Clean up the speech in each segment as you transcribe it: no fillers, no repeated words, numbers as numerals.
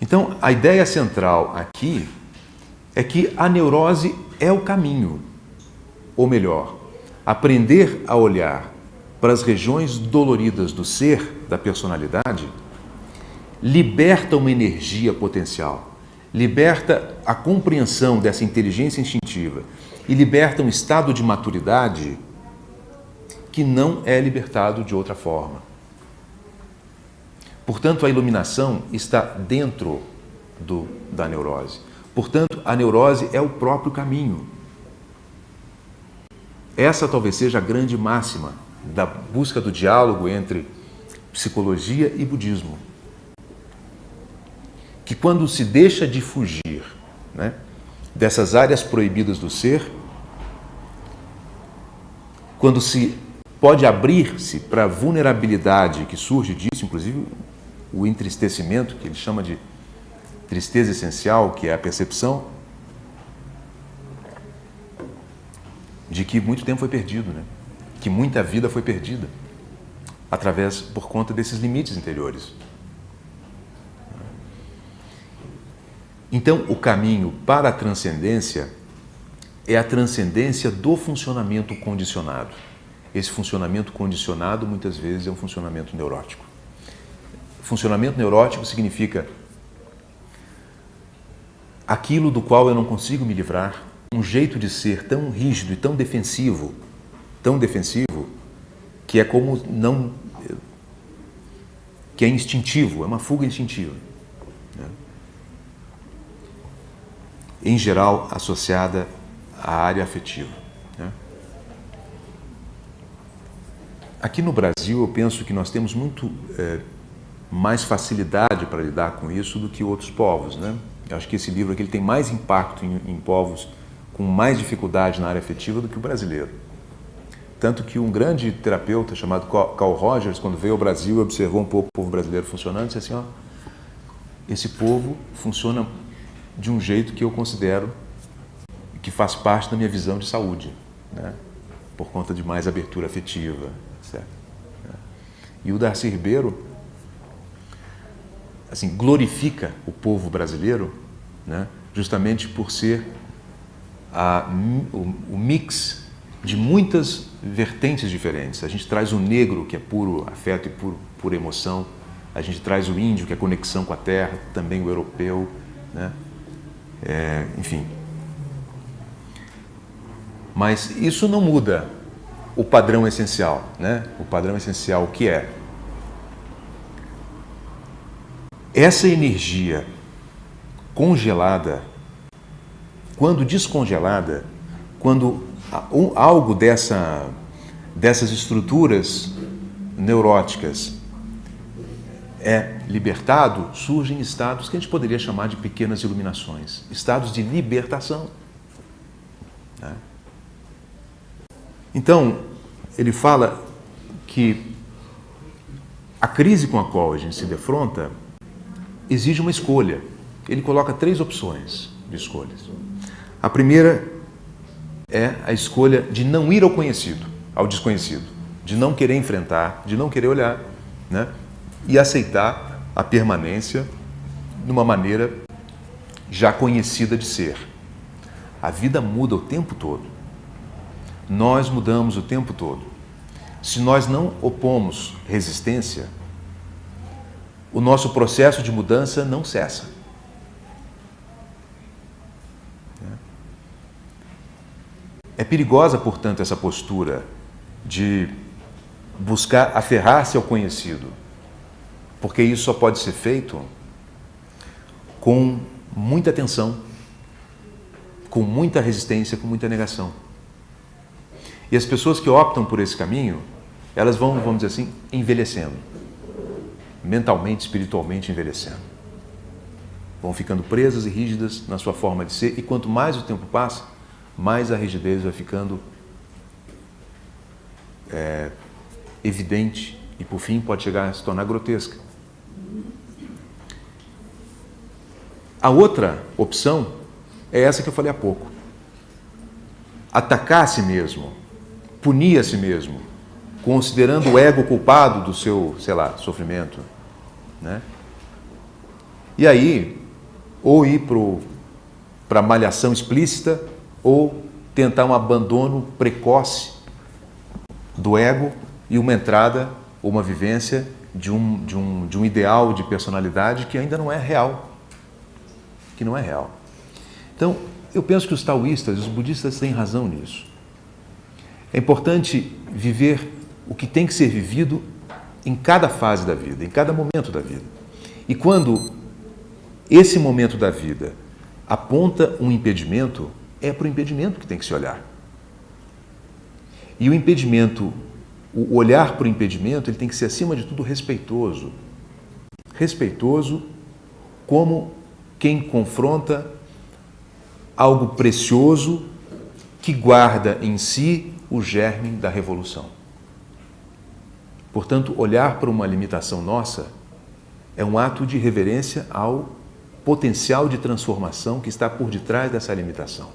Então, a ideia central aqui é que a neurose é o caminho, ou melhor, aprender a olhar para as regiões doloridas do ser, da personalidade, liberta uma energia potencial, liberta a compreensão dessa inteligência instintiva e liberta um estado de maturidade que não é libertado de outra forma. Portanto, a iluminação está dentro da neurose. Portanto, a neurose é o próprio caminho. Essa talvez seja a grande máxima da busca do diálogo entre psicologia e budismo. Que quando se deixa de fugir, né, dessas áreas proibidas do ser, quando se pode abrir-se para a vulnerabilidade que surge disso, inclusive o entristecimento, que ele chama de tristeza essencial, que é a percepção de que muito tempo foi perdido, né? Que muita vida foi perdida por conta desses limites interiores. Então, o caminho para a transcendência é a transcendência do funcionamento condicionado. Esse funcionamento condicionado, muitas vezes, é um funcionamento neurótico. Funcionamento neurótico significa aquilo do qual eu não consigo me livrar, um jeito de ser tão rígido e tão defensivo, que é como não... que é instintivo, é uma fuga instintiva. Né? Em geral, associada à área afetiva. Né? Aqui no Brasil, eu penso que nós temos muito mais facilidade para lidar com isso do que outros povos. Né? Eu acho que esse livro aqui ele tem mais impacto em povos com mais dificuldade na área afetiva do que o brasileiro. Tanto que um grande terapeuta chamado Carl Rogers, quando veio ao Brasil e observou um pouco o povo brasileiro funcionando, disse assim, ó, esse povo funciona de um jeito que eu considero que faz parte da minha visão de saúde, né? Por conta de mais abertura afetiva, certo? E o Darcy Ribeiro, assim, glorifica o povo brasileiro, né? Justamente por ser o mix de muitas vertentes diferentes. A gente traz o negro, que é puro afeto e pura emoção. A gente traz o índio, que é conexão com a terra, também o europeu, né? Enfim. Mas isso não muda o padrão essencial, né? O padrão essencial, o que é? Essa energia congelada, quando descongelada, quando algo dessas estruturas neuróticas é libertado, surgem estados que a gente poderia chamar de pequenas iluminações, estados de libertação. Né? Então, ele fala que a crise com a qual a gente se defronta exige uma escolha. Ele coloca 3 opções de escolhas. A primeira é a escolha de não ir ao conhecido, ao desconhecido, de não querer enfrentar, de não querer olhar, né? E aceitar a permanência de uma maneira já conhecida de ser. A vida muda o tempo todo. Nós mudamos o tempo todo. Se nós não opomos resistência, o nosso processo de mudança não cessa. É perigosa, portanto, essa postura de buscar aferrar-se ao conhecido, porque isso só pode ser feito com muita tensão, com muita resistência, com muita negação. E as pessoas que optam por esse caminho, elas vão, vamos dizer assim, envelhecendo. Mentalmente, espiritualmente envelhecendo. Vão ficando presas e rígidas na sua forma de ser, e quanto mais o tempo passa, mais a rigidez vai ficando evidente e, por fim, pode chegar a se tornar grotesca. A outra opção é essa que eu falei há pouco. Atacar a si mesmo, punir a si mesmo, considerando o ego culpado do seu, sei lá, sofrimento, né? E aí, ou ir para a malhação explícita, ou tentar um abandono precoce do ego e uma entrada ou uma vivência de um ideal de personalidade que ainda não é real. Que não é real. Então, eu penso que os taoístas, os budistas têm razão nisso. É importante viver o que tem que ser vivido em cada fase da vida, em cada momento da vida. E quando esse momento da vida aponta um impedimento, é para o impedimento que tem que se olhar. E o impedimento, o olhar para o impedimento, ele tem que ser, acima de tudo, respeitoso. Respeitoso como quem confronta algo precioso que guarda em si o germe da revolução. Portanto, olhar para uma limitação nossa é um ato de reverência ao potencial de transformação que está por detrás dessa limitação.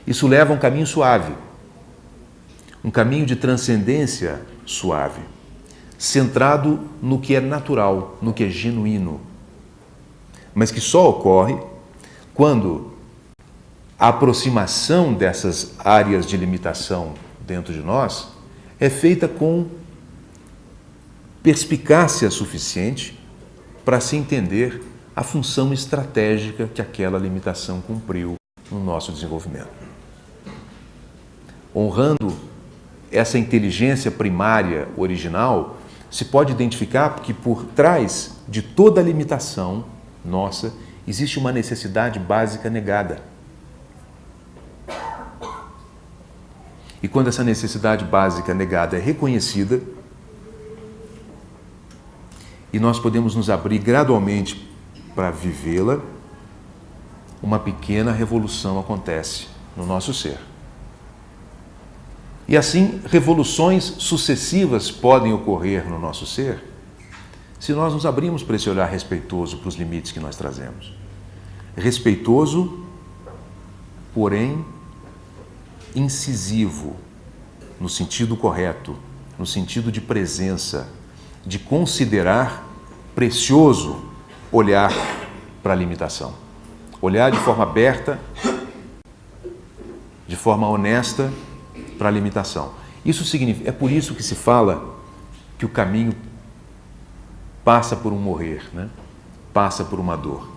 Isso leva a um caminho suave, um caminho de transcendência suave, centrado no que é natural, no que é genuíno, mas que só ocorre quando a aproximação dessas áreas de limitação dentro de nós é feita com perspicácia suficiente para se entender a função estratégica que aquela limitação cumpriu no nosso desenvolvimento. Honrando essa inteligência primária original, se pode identificar que por trás de toda limitação nossa existe uma necessidade básica negada. E quando essa necessidade básica negada é reconhecida, e nós podemos nos abrir gradualmente para vivê-la, uma pequena revolução acontece no nosso ser. E assim, revoluções sucessivas podem ocorrer no nosso ser se nós nos abrimos para esse olhar respeitoso para os limites que nós trazemos. Respeitoso, porém incisivo, no sentido correto, no sentido de presença, de considerar precioso olhar para a limitação. Olhar de forma aberta, de forma honesta para a limitação. Isso significa, é por isso que se fala que o caminho passa por um morrer, né? Passa por uma dor.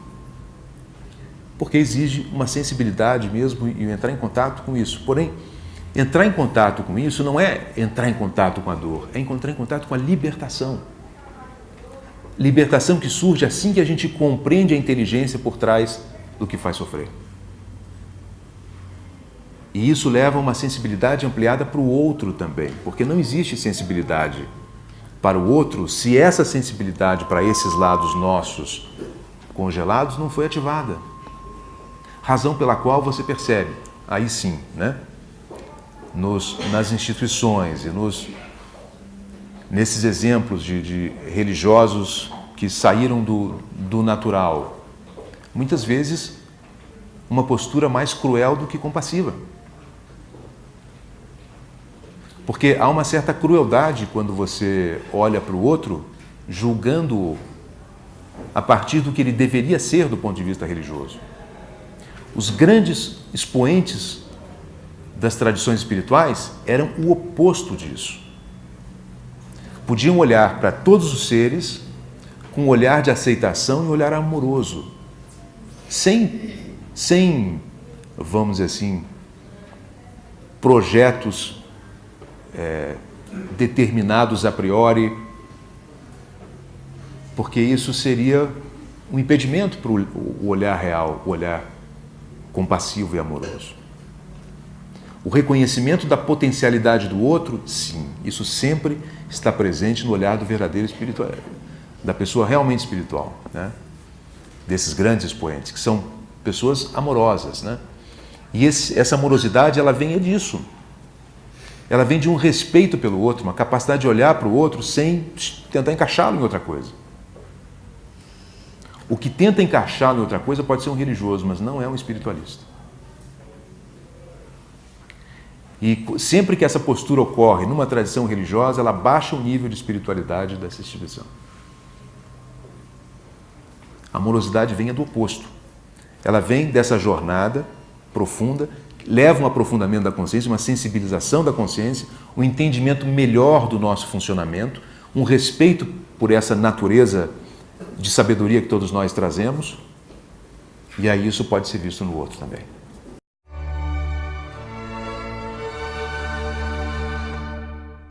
Porque exige uma sensibilidade mesmo e entrar em contato com isso. Porém, entrar em contato com isso não é entrar em contato com a dor, é entrar em contato com a libertação. Libertação que surge assim que a gente compreende a inteligência por trás do que faz sofrer. E isso leva a uma sensibilidade ampliada para o outro também, porque não existe sensibilidade para o outro se essa sensibilidade para esses lados nossos congelados não foi ativada. Razão pela qual você percebe, aí sim, né? Nas instituições e nesses exemplos de religiosos que saíram do natural, muitas vezes uma postura mais cruel do que compassiva. Porque há uma certa crueldade quando você olha para o outro, julgando-o a partir do que ele deveria ser do ponto de vista religioso. Os grandes expoentes das tradições espirituais eram o oposto disso. Podiam olhar para todos os seres com um olhar de aceitação e um olhar amoroso, sem, vamos dizer assim, projetos determinados a priori, porque isso seria um impedimento para o olhar real, o olhar compassivo e amoroso. O reconhecimento da potencialidade do outro, sim, isso sempre está presente no olhar do verdadeiro espiritual, da pessoa realmente espiritual, né? Desses grandes expoentes, que são pessoas amorosas, né? E essa amorosidade, ela vem disso. Ela vem de um respeito pelo outro, uma capacidade de olhar para o outro sem tentar encaixá-lo em outra coisa. O que tenta encaixá-lo em outra coisa pode ser um religioso, mas não é um espiritualista. E sempre que essa postura ocorre numa tradição religiosa, ela baixa o nível de espiritualidade dessa instituição. A amorosidade vem do oposto. Ela vem dessa jornada profunda, leva um aprofundamento da consciência, uma sensibilização da consciência, um entendimento melhor do nosso funcionamento, um respeito por essa natureza de sabedoria que todos nós trazemos, e aí isso pode ser visto no outro também.